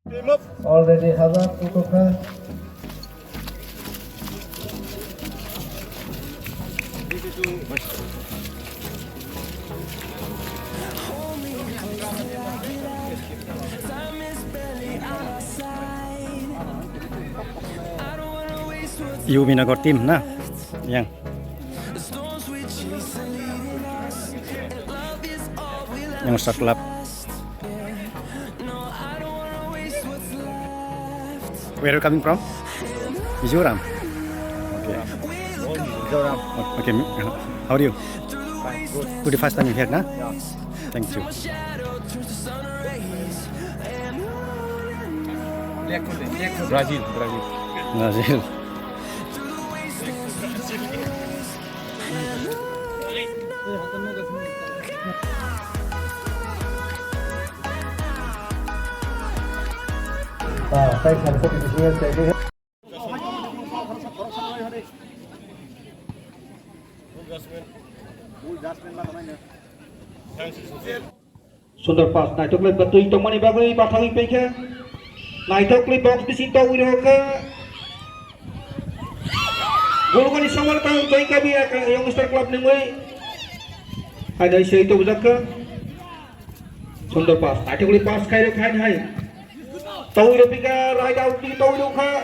Already Hazard Utoka. Binagor team na yang start club. Where are you coming from? Mizoram. Okay. Mizoram. Okay. How are you? Fine. Good. Good the first time you here, na? Yeah. Thank you. Brazil. Brazil. Saya akan fokus di sini saja. Sunder pas naitok le batui to mani bagui pathagi peke naitok le box bisi to ulo ke gol kani samal ta joy ka bi yang Star Club ningoi ada sei to bujaka Sunder pas naitok le pas khai hai to ulo pika right out di to ulo kha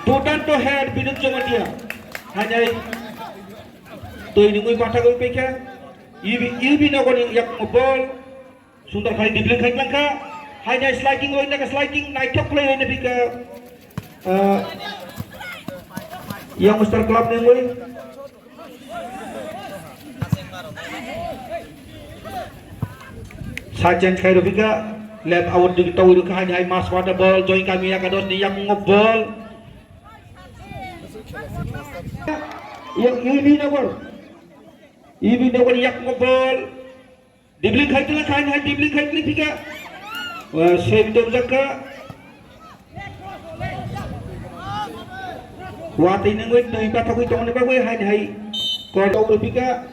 total to head bidut chomatia hanai to ningoi pathagi peke ibi nagoni yak ball Sunder kali dibeli kait langka hanya sliding loin nak sliding naitok play loin bika yang Star Club ni loin sajen kai bika left out di tahu du hanya hai mas water ball join kami yang kados ni yang ngobol yang ini nagor yang ngobol Dibeli kait lah kan, dibeli kait ni tiga. Wah, save dom jaka. Wah, ini nggak itu ibarat aku itu mana bagai hai. Kalau tahu tiga.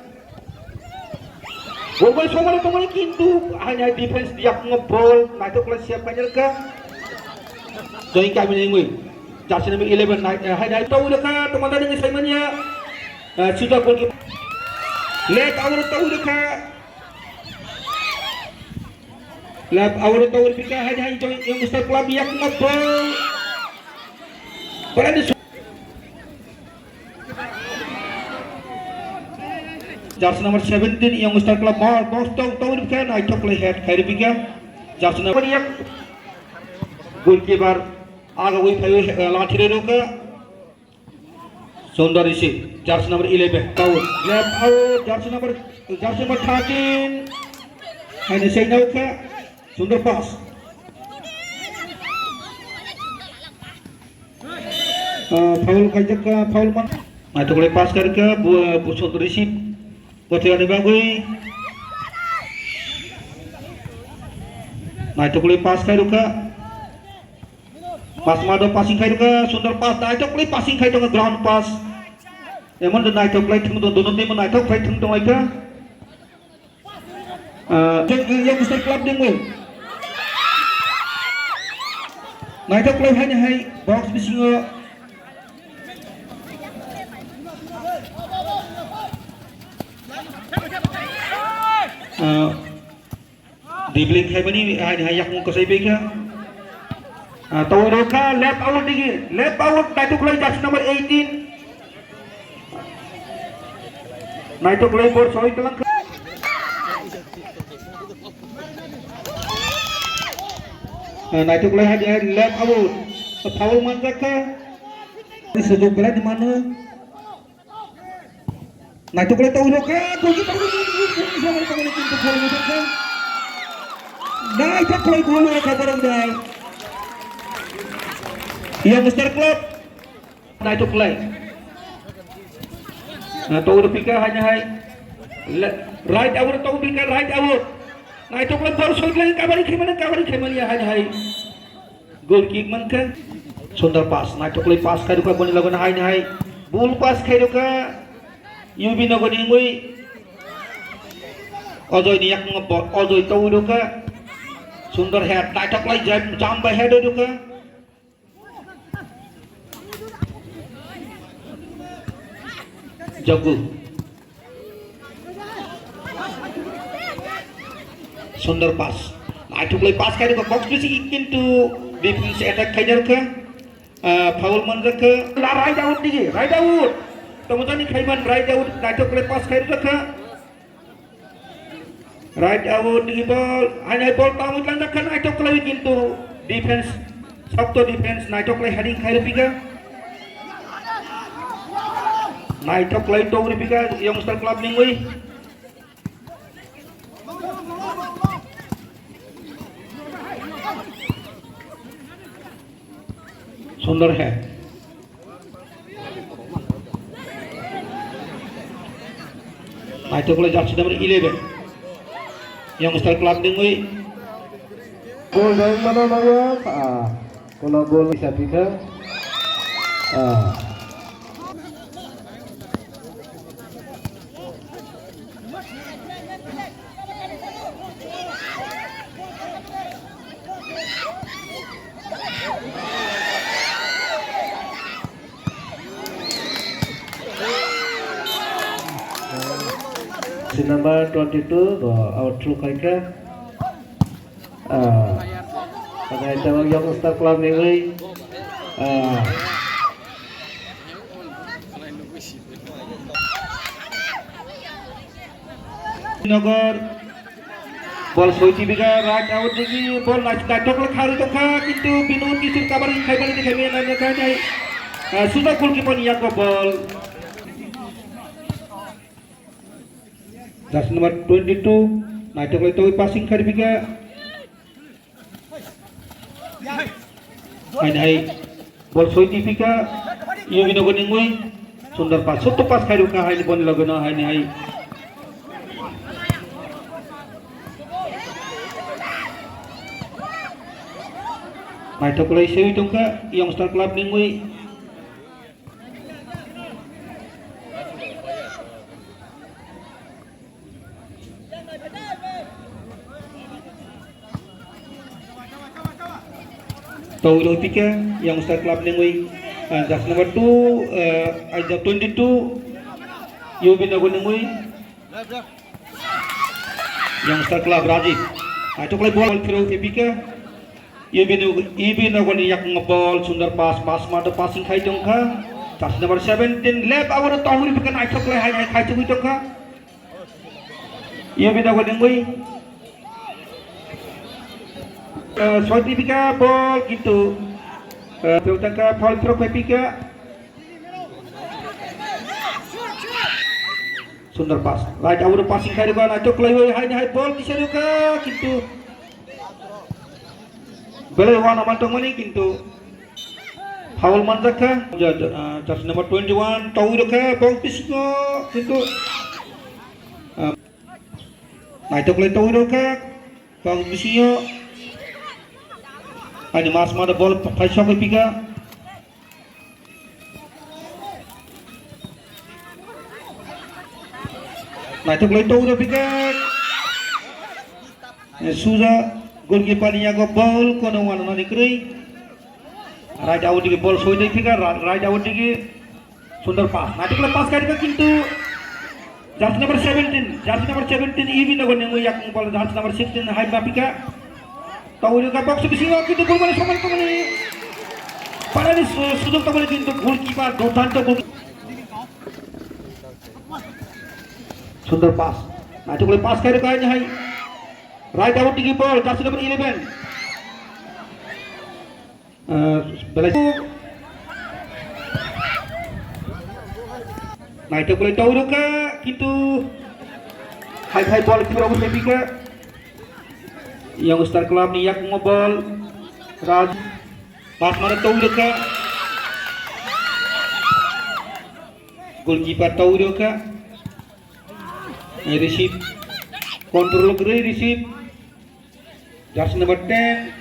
Gol semua itu mana kintu hanya defense dia ngebol, nah itu kelas siapa nyerka. Jadi kami ni jersey number 11 hai tahu dekat teman-teman dengan saya mana sudah gol. Let awal tahu dekat. Lab awal tahun pika hanya yang Star Club yang ngobol. Pada jersey number 17 yang Star Club ball box tahun pika naik play head kiri pika jersey number yang goalkeeper aga wei phai lathi re roka Sunder isi jersey number 11 tahun left out jersey number 13 hanya saya nauka Sunder pas. Foul kajak foul man. Nah itu boleh pas karena busuk receive. Buat yang dibagi. Nah itu boleh pas karena pas mado passing karena Sunder pas. Nah itu boleh passing karena ground pass. Emang dan itu boleh tunggu dono tim nah itu boleh tunggu lagi. Yang Star Club dengul. Nah itu play hanya hai box bisingo dibeli hai bani hanya yak muka saya beka tahu roka left out nah itu play jersey number 18 nah itu play board sorry telang nah itu boleh hanya left out foul manjaka ini sejauh berat di mana nah itu boleh tahu loka goalkeeper sama kita boleh pintu foul manjaka nah itu boleh gol loka barang dah yang Star Club nah itu play nah tahu pika hanya hai right out tahu pika right out nah itu kalau baru shot lagi kabari kemana ya hanya hai goal kick mankan Sunder pas nah itu kalau pas kau duka boni lagu hanya hai ball pas kau duka Yubi nago ni ngui ojoy ni yak ngobol ojoy tahu duka Sundar head, Naitok like jump by head Oduka. Jagu. Sundar pass. Naitok like pass carry box into defense attack Kaidarka. Foul Manzaka. Right out digi, right out. Tomotani Kaiman right out, Naitok like pass carry Raka. Right out the ball, and I ball down with Landakan. I took like into defense, Sabto defense. Naitok like heading Kairipiga. Naitok like Togripiga, youngster club Ningui. Sundar head. Naitok like jersey number 11. Youngster club Ningui. Goal dari mana Naya? Kalau goal bisa pindah. Si number 22 out through Kaika. Pada itu youngster club Ningui. Nagar ball soiti biga right out digi ball Naitok le khari tokha kintu binut kisur kabar khaibani dikhame nanya kanya sudah goalkeeper Yago ball. Jersey number 22 Naitok le toi passing khari biga. Hai ball soiti biga Yogi Nagar Ningui Sundar pass sotto pass khari ka hai bon lagana hai Naitok like sewi tongka youngster club Ningui. Taulo pika youngster club Ningui. Jersey number 2 Aja 22 Yogi Nagar Ningui. Youngster club Rajiv. Naitok like ball throw pika. Ibi Nagar yak ngeball Sundar pass mata passing khai tongka. Jersey number 17 left awar tahuri bikan Naitok like hai khai tongki tongka. Ibi Nagar Ningui. Soiti bika ball gitu. Tongka ball throw bika. Sundar pass. Right awar passing khai tongka Naitok like hai ball diseruka gitu. Bele wana mantong mani kintu foul manjaka jersey number 21 Tauroka ball pisingo kintu Naitok le Tauroka ball pisingo ani mas mada ball paisa ko piga Naitok le Tauro piga Suza goalkeeper Yago ball kono wana nani krei right out digi ball soi dei fika right out digi Sundar pass Naitok le pass kari ka kintu jersey number 17 Ibi Nagar Ningui yak ball jersey number 16 hai bapika Tauro ka box bisingo kintu gol mane samal tomani parani sujog tomani kintu goalkeeper dothanto goal Sundar pass Naitok le pass kari ka hai right out digi ball jersey number 11 Naitok le Tauroka kintu hai ball kira ubus lebika youngster club ni yak ngobol Raj pass mana Tauroka goalkeeper Tauroka receive control great receive jersey number 10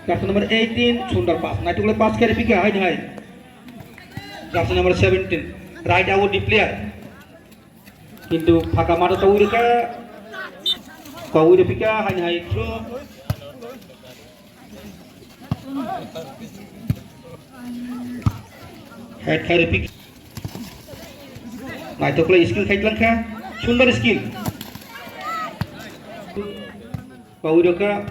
jersey number 18 Sundar pass Naitok le pass kari pika hai jersey number 17 right out di player kintu phaka mata Tauroka Tauroka pika hai throw Head kari pick. Nah itu play skill kait langkah. Sundar skill. Paudoka.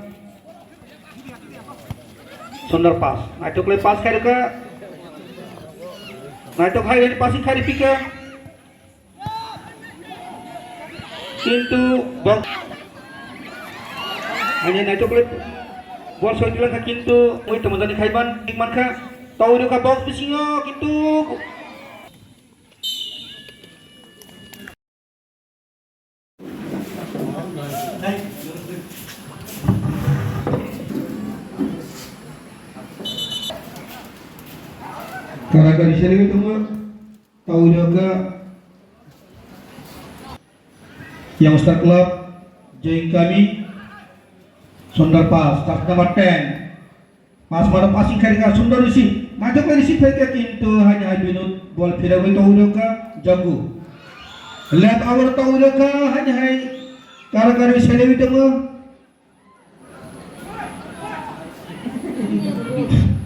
Sundar pass. Nah itu play pass kari ka. Nah itu kari passing kari pick. কিন্তু বল hanya na chocolate bol so dilang ka kintu oi teman-teman khaiban ikman kha tau ro ka box bisingo kintu karena dari sini itu tau ro ka yang Star Club join kami Sundar pass start nomor 10 pass pada passing kari ka Sundar isi maju ke isi ke kintu hanya binut bol fira wi tau ka jago left over tau ka hanya hai kara kari sele wi temu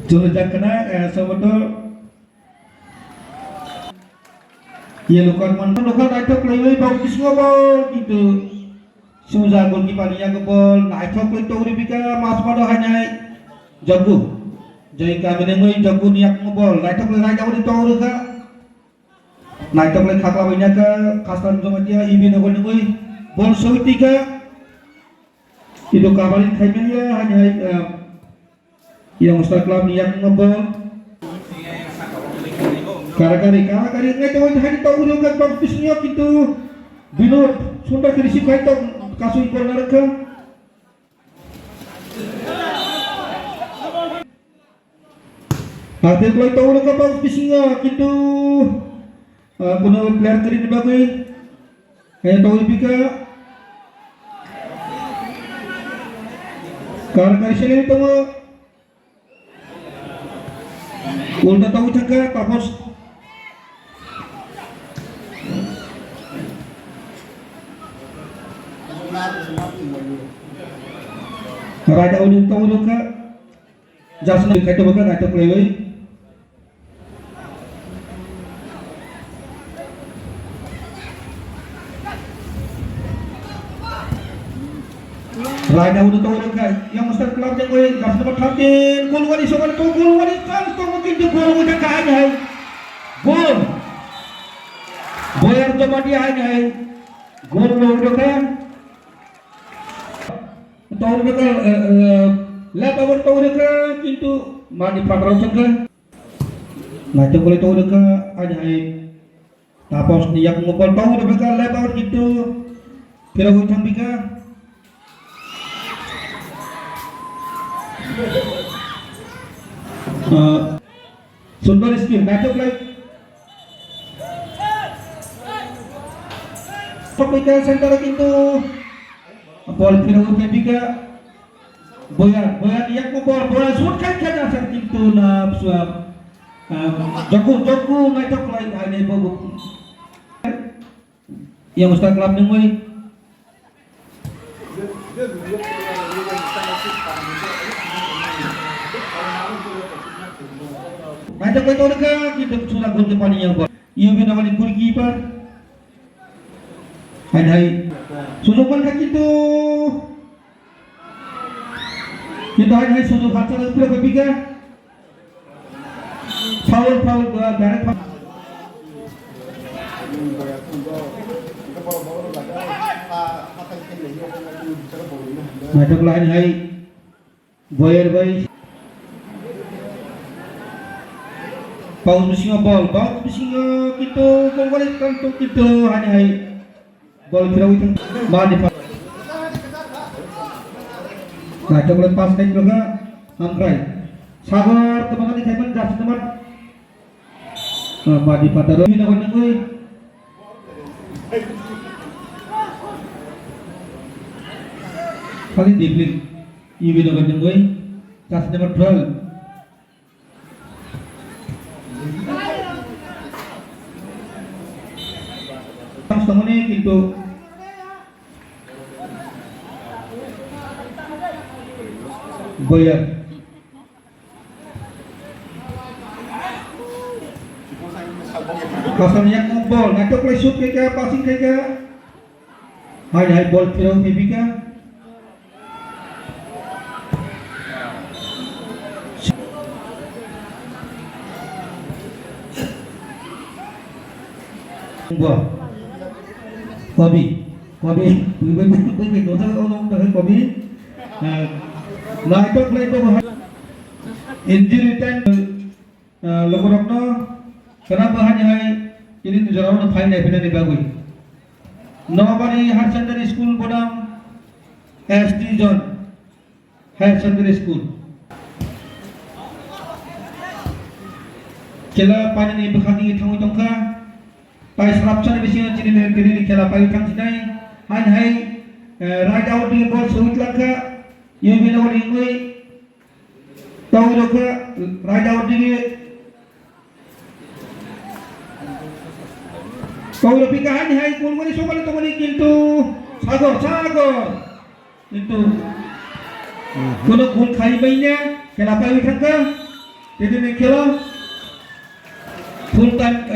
jol jakna saboto ye lokal mantan lokal naitok lewai bau kisgo bol gitu suza gol kipaniya ke bol naitok le to ribika mas pada hanya jago jai kami nemoi jago niak ngobol naitok le raja uri to ka naitok le khakla bainya ka kastan jomatia ibi nogol nemoi bol sauti ka itu kabarin khaimenya hanya yang Star Club niak ngobol kara-kari ngai tahu hari tahu udah kan bagusnya gitu binut Sundar kerisi kai tahu kasu corner ke hati kalau tahu udah kan bagusnya gitu punya player kiri bagai kayak tahu lebih kara-kari sini tahu udah tahu jaga tapos Raja udah tahu ka jasna kait baka naitok lewai Raja udah tahu ka yang Star Club yang oi jasna bathatin gol wali soal to gol wali chance to mungkin di gol udah ka hanya hai gol boyar joma dia hanya hai gol udah ka tahu mereka lep over tahu mereka itu mani patrol sengke nah itu boleh tahu mereka ada tapos niak ngopol tahu mereka lep over gitu kira hujan bika Sundar skill matchup like pokoknya center gitu bol kira ketiga boyan yang bol shoot kan asal itu na suap jago naitok lain hanya babu yang Star Club nemoi naitok itu dekat kita sudah gol depan yang bol ieu bina wali goalkeeper hai susukan kaki itu kita hai susuk hatta pura kebiga foul direct naitok lain hai boyer boy paus bisinga bol gitu gol balik kantuk gitu hanya hai bol kira itu mandi nah coba lepas kain juga angkai sabar teman-teman kaiman jas teman mandi pataro ini nak nengoi kali diblik ibu nak nengoi jas nomor 12 semuanya gitu boyan Pasal yang bol, ngatok play shoot ke passing ke? Hai bol throw maybe ke? Buah. Kobi, we go to along the Kobi. Ngatok play to injury time Lokorokno. Kenapa hanya ini tujuan fine level ni bagus. Nobody higher secondary school bodam SD zone higher secondary school. Kela panen ni berkali tanggung tongka. Pai serapcan bisnya ciri kela pai tang sinai. Hai raja di bol suit laka. You bila orang ini tahu laka raja di kau lebih kahan hai kul mani sokan itu mani kintu sagor itu kalau kul khai mainnya kenapa ini tangka jadi ni kelo full time